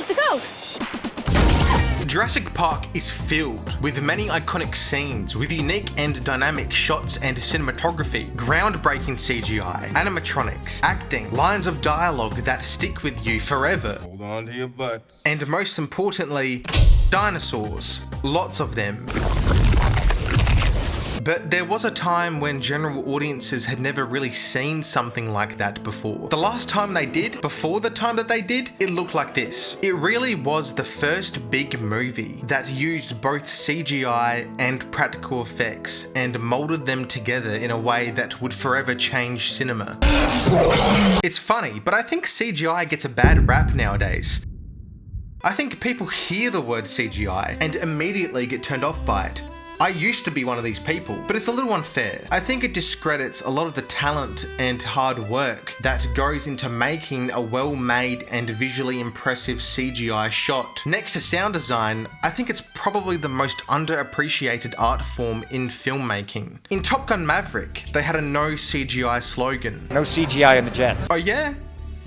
Where's the goat? Jurassic Park is filled with many iconic scenes with unique and dynamic shots and cinematography, groundbreaking CGI, animatronics, acting, lines of dialogue that stick with you forever. Hold on to your butts. And most importantly, dinosaurs. Lots of them. But there was a time when general audiences had never really seen something like that before. The last time they did, before the time that they did, it looked like this. It really was the first big movie that used both CGI and practical effects and molded them together in a way that would forever change cinema. It's funny, but I think CGI gets a bad rap nowadays. I think people hear the word CGI and immediately get turned off by it. I used to be one of these people, but it's a little unfair. I think it discredits a lot of the talent and hard work that goes into making a well-made and visually impressive CGI shot. Next to sound design, I think it's probably the most underappreciated art form in filmmaking. In Top Gun Maverick, they had a no CGI slogan. No CGI in the jets. Oh yeah?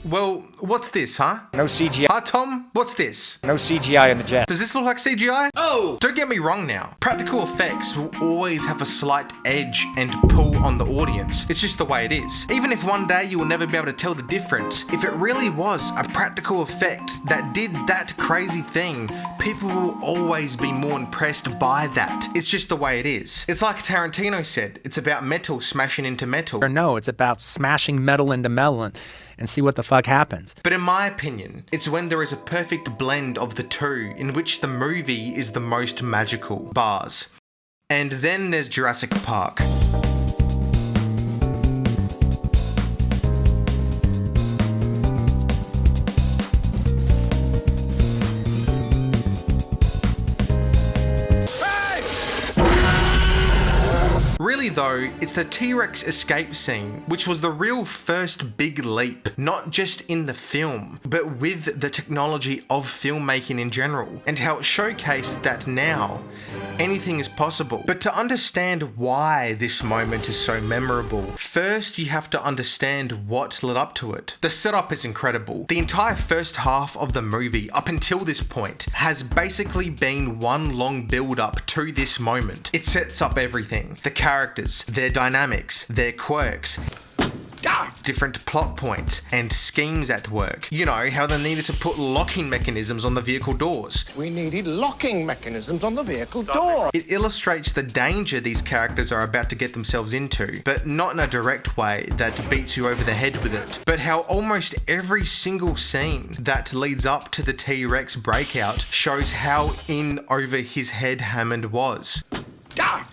Well, what's this, huh? No CGI. Huh, Tom? What's this? No CGI in the jets. Does this look like CGI? Oh! Don't get me wrong now. Practical effects will always have a slight edge and pull on the audience. It's just the way it is. Even if one day you will never be able to tell the difference, if it really was a practical effect that did that crazy thing, people will always be more impressed by that. It's just the way it is. It's like Tarantino said, it's about metal smashing into metal. Or no, it's about smashing metal into metal and see what the fuck happens. But in my opinion, it's when there is a perfect blend of the two in which the movie is the most magical. Bars. And then there's Jurassic Park. Really though, it's the T-Rex escape scene, which was the real first big leap, not just in the film, but with the technology of filmmaking in general, and how it showcased that now, anything is possible. But to understand why this moment is so memorable, first you have to understand what led up to it. The setup is incredible. The entire first half of the movie, up until this point, has basically been one long build-up to this moment. It sets up everything. The characters, their dynamics, their quirks, different plot points and schemes at work. You know, how they needed to put locking mechanisms on the vehicle doors. We needed locking mechanisms on the vehicle door. It illustrates the danger these characters are about to get themselves into, but not in a direct way that beats you over the head with it. But how almost every single scene that leads up to the T-Rex breakout shows how in over his head Hammond was.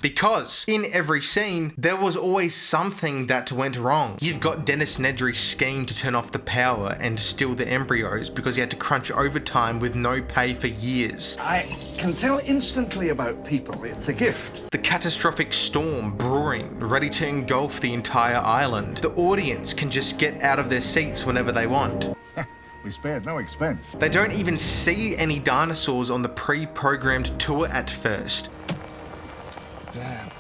Because in every scene, there was always something that went wrong. You've got Dennis Nedry's scheme to turn off the power and steal the embryos because he had to crunch overtime with no pay for years. I can tell instantly about people. It's a gift. The catastrophic storm brewing, ready to engulf the entire island. The audience can just get out of their seats whenever they want. We spared no expense. They don't even see any dinosaurs on the pre-programmed tour at first. Damn.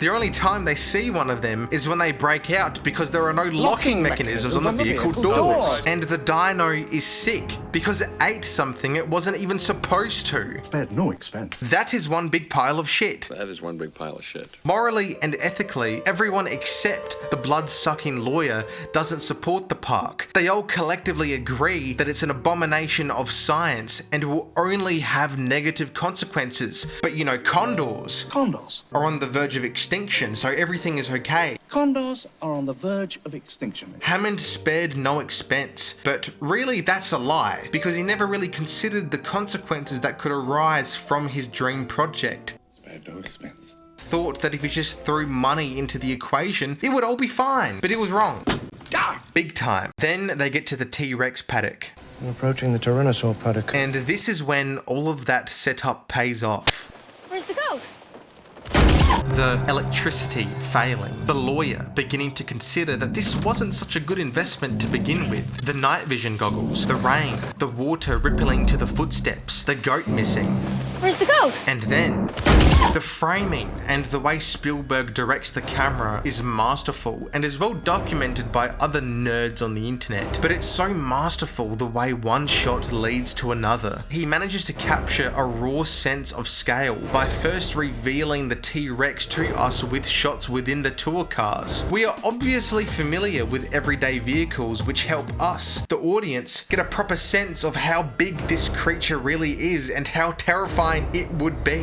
The only time they see one of them is when they break out because there are no locking mechanisms on the vehicle doors. And the dino is sick because it ate something it wasn't even supposed to. Spared no expense. That is one big pile of shit. That is one big pile of shit. Morally and ethically, everyone except the blood-sucking lawyer doesn't support the park. They all collectively agree that it's an abomination of science and will only have negative consequences. But you know, condors are on the verge of extinction, so everything is okay. Condors are on the verge of extinction. Hammond spared no expense, but really that's a lie, because he never really considered the consequences that could arise from his dream project. Spared no expense. Thought that if he just threw money into the equation, it would all be fine, but he was wrong. Big time. Then they get to the T-Rex paddock. We're approaching the Tyrannosaur paddock. And this is when all of that setup pays off. Where's the goat? The electricity failing, the lawyer beginning to consider that this wasn't such a good investment to begin with, the night vision goggles, the rain, the water rippling to the footsteps, the goat missing. Where's the goat? And then The framing and the way Spielberg directs the camera is masterful and is well documented by other nerds on the internet, but it's so masterful the way one shot leads to another. He manages to capture a raw sense of scale by first revealing the T-Rex to us with shots within the tour cars. We are obviously familiar with everyday vehicles, which help us, the audience, get a proper sense of how big this creature really is and how terrifying it would be,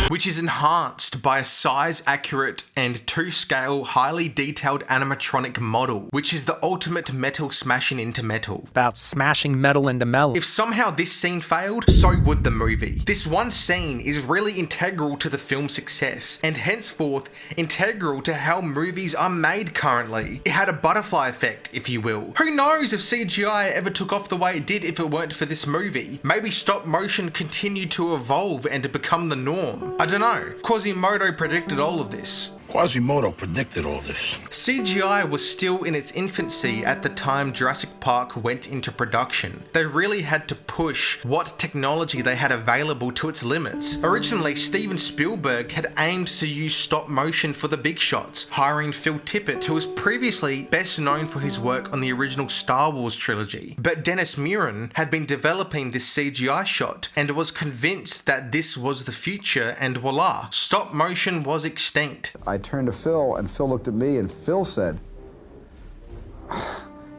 which is enhanced by a size-accurate and to-scale, highly detailed animatronic model, which is the ultimate metal smashing into metal. About smashing metal into metal. If somehow this scene failed, so would the movie. This one scene is really integral to the film's success, and henceforth integral to how movies are made currently. It had a butterfly effect, if you will. Who knows if CGI ever took off the way it did if it weren't for this movie? Maybe stop motion continued to evolve and to become the norm. I don't know. Quasimodo predicted all of this. Quasimodo predicted all this. CGI was still in its infancy at the time Jurassic Park went into production. They really had to push what technology they had available to its limits. Originally, Steven Spielberg had aimed to use stop motion for the big shots, hiring Phil Tippett, who was previously best known for his work on the original Star Wars trilogy. But Dennis Muren had been developing this CGI shot and was convinced that this was the future, and voila, stop motion was extinct. I turned to Phil, and Phil looked at me, and Phil said,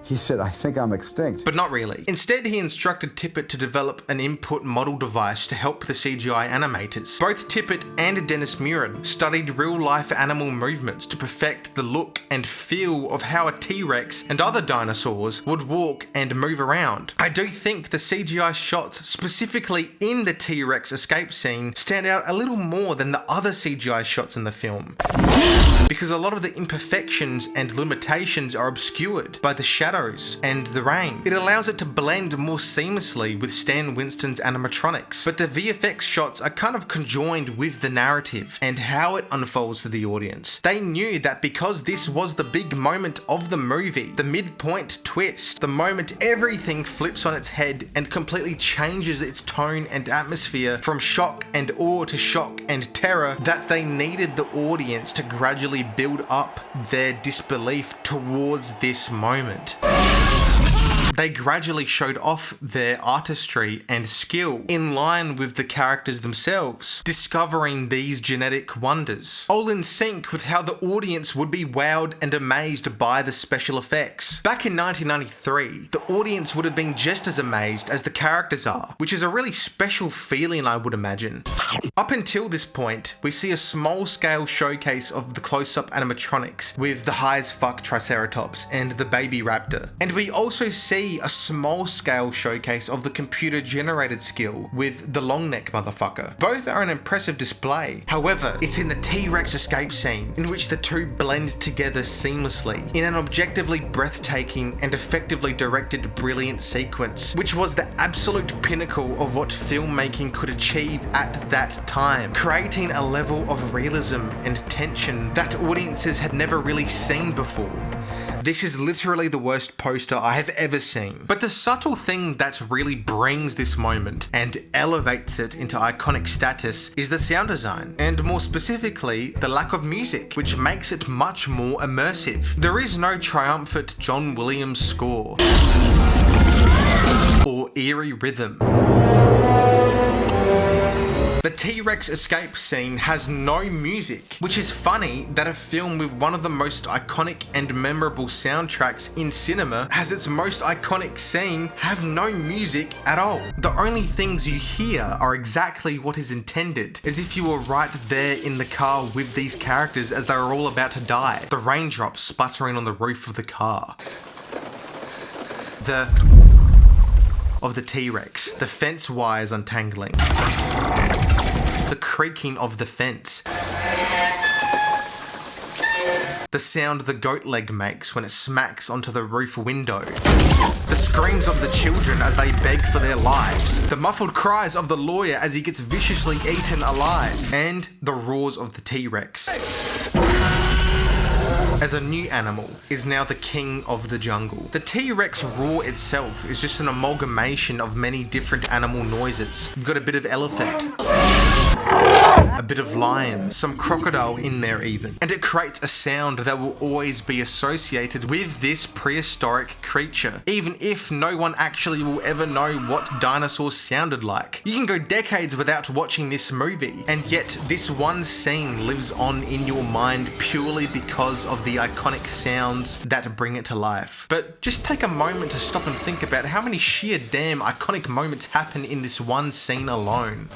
he said, I think I'm extinct. But not really. Instead, he instructed Tippett to develop an input model device to help the CGI animators. Both Tippett and Dennis Muren studied real-life animal movements to perfect the look and feel of how a T-Rex and other dinosaurs would walk and move around. I do think the CGI shots, specifically in the T-Rex escape scene, stand out a little more than the other CGI shots in the film, because a lot of the imperfections and limitations are obscured by the shadows and the rain. It allows it to blend more seamlessly with Stan Winston's animatronics, but the VFX shots are kind of conjoined with the narrative and how it unfolds to the audience. They knew that because this was the big moment of the movie, the midpoint twist, the moment everything flips on its head and completely changes its tone and atmosphere from shock and awe to shock and terror, that they needed the audience to gradually build up their disbelief towards this moment. They gradually showed off their artistry and skill in line with the characters themselves, discovering these genetic wonders, all in sync with how the audience would be wowed and amazed by the special effects. Back in 1993, the audience would have been just as amazed as the characters are, which is a really special feeling, I would imagine. Up until this point, we see a small-scale showcase of the close-up animatronics with the high-as-fuck Triceratops and the baby raptor, and we also see a small-scale showcase of the computer-generated skill with the long-neck motherfucker. Both are an impressive display. However, it's in the T-Rex escape scene in which the two blend together seamlessly in an objectively breathtaking and effectively directed brilliant sequence, which was the absolute pinnacle of what filmmaking could achieve at that time, creating a level of realism and tension that audiences had never really seen before. This is literally the worst poster I have ever seen. But the subtle thing that really brings this moment and elevates it into iconic status is the sound design, and more specifically, the lack of music, which makes it much more immersive. There is no triumphant John Williams score or eerie rhythm. The T-Rex escape scene has no music, which is funny that a film with one of the most iconic and memorable soundtracks in cinema has its most iconic scene have no music at all. The only things you hear are exactly what is intended, as if you were right there in the car with these characters as they were all about to die. The raindrops sputtering on the roof of the car. Of the T-Rex, the fence wires untangling, the creaking of the fence, the sound the goat leg makes when it smacks onto the roof window, the screams of the children as they beg for their lives, the muffled cries of the lawyer as he gets viciously eaten alive, and the roars of the T-Rex. As a new animal, is now the king of the jungle. The T-Rex roar itself is just an amalgamation of many different animal noises. You've got a bit of elephant, a bit of lion, some crocodile in there even. And it creates a sound that will always be associated with this prehistoric creature, even if no one actually will ever know what dinosaurs sounded like. You can go decades without watching this movie, and yet this one scene lives on in your mind purely because of the iconic sounds that bring it to life. But just take a moment to stop and think about how many sheer damn iconic moments happen in this one scene alone.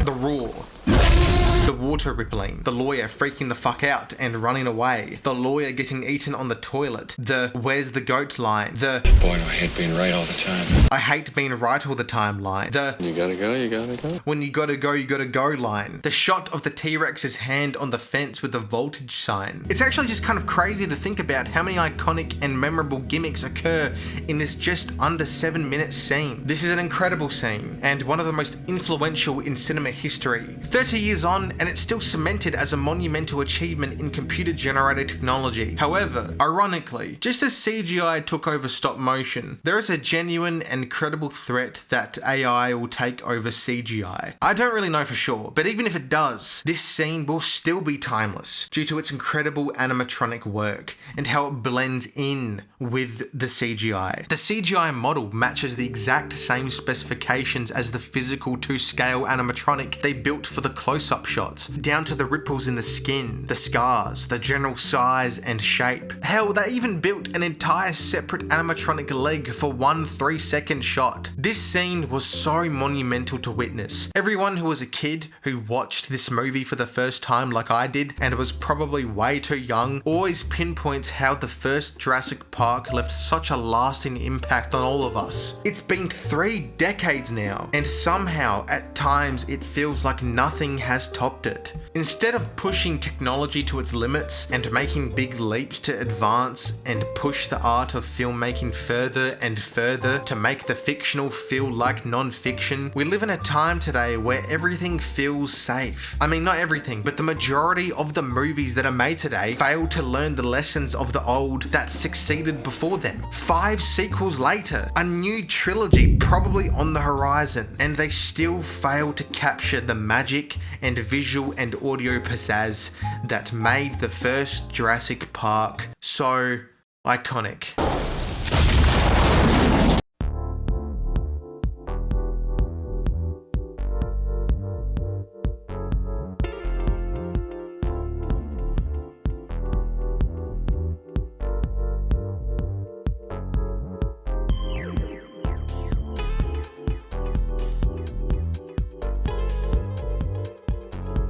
The roar. The water rippling, the lawyer freaking the fuck out and running away, the lawyer getting eaten on the toilet, the "where's the goat" line, the Boy, do I hate being right all the time. "I hate being right all the time" line, the You gotta go, you gotta go. "when you gotta go" line, the shot of the T-Rex's hand on the fence with the voltage sign. It's actually just kind of crazy to think about how many iconic and memorable gimmicks occur in this just under 7-minute scene. This is an incredible scene, and one of the most influential in cinema history. 30 years on, and it's still cemented as a monumental achievement in computer-generated technology. However, ironically, just as CGI took over stop motion, there is a genuine and credible threat that AI will take over CGI. I don't really know for sure, but even if it does, this scene will still be timeless due to its incredible animatronic work and how it blends in with the CGI. The CGI model matches the exact same specifications as the physical to-scale animatronic they built for the close-up shots, down to the ripples in the skin, the scars, the general size and shape. Hell, they even built an entire separate animatronic leg for one 3-second shot. This scene was so monumental to witness. Everyone who was a kid who watched this movie for the first time like I did, and was probably way too young, always pinpoints how the first Jurassic Park left such a lasting impact on all of us. It's been 3 decades now, and somehow at times it feels like nothing has topped it. Instead of pushing technology to its limits and making big leaps to advance and push the art of filmmaking further and further to make the fictional feel like non-fiction, we live in a time today where everything feels safe. I mean, not everything, but the majority of the movies that are made today fail to learn the lessons of the old that succeeded before them. 5 sequels later, a new trilogy probably on the horizon, and they still fail to capture the magic and visual and audio pizzazz that made the first Jurassic Park so iconic.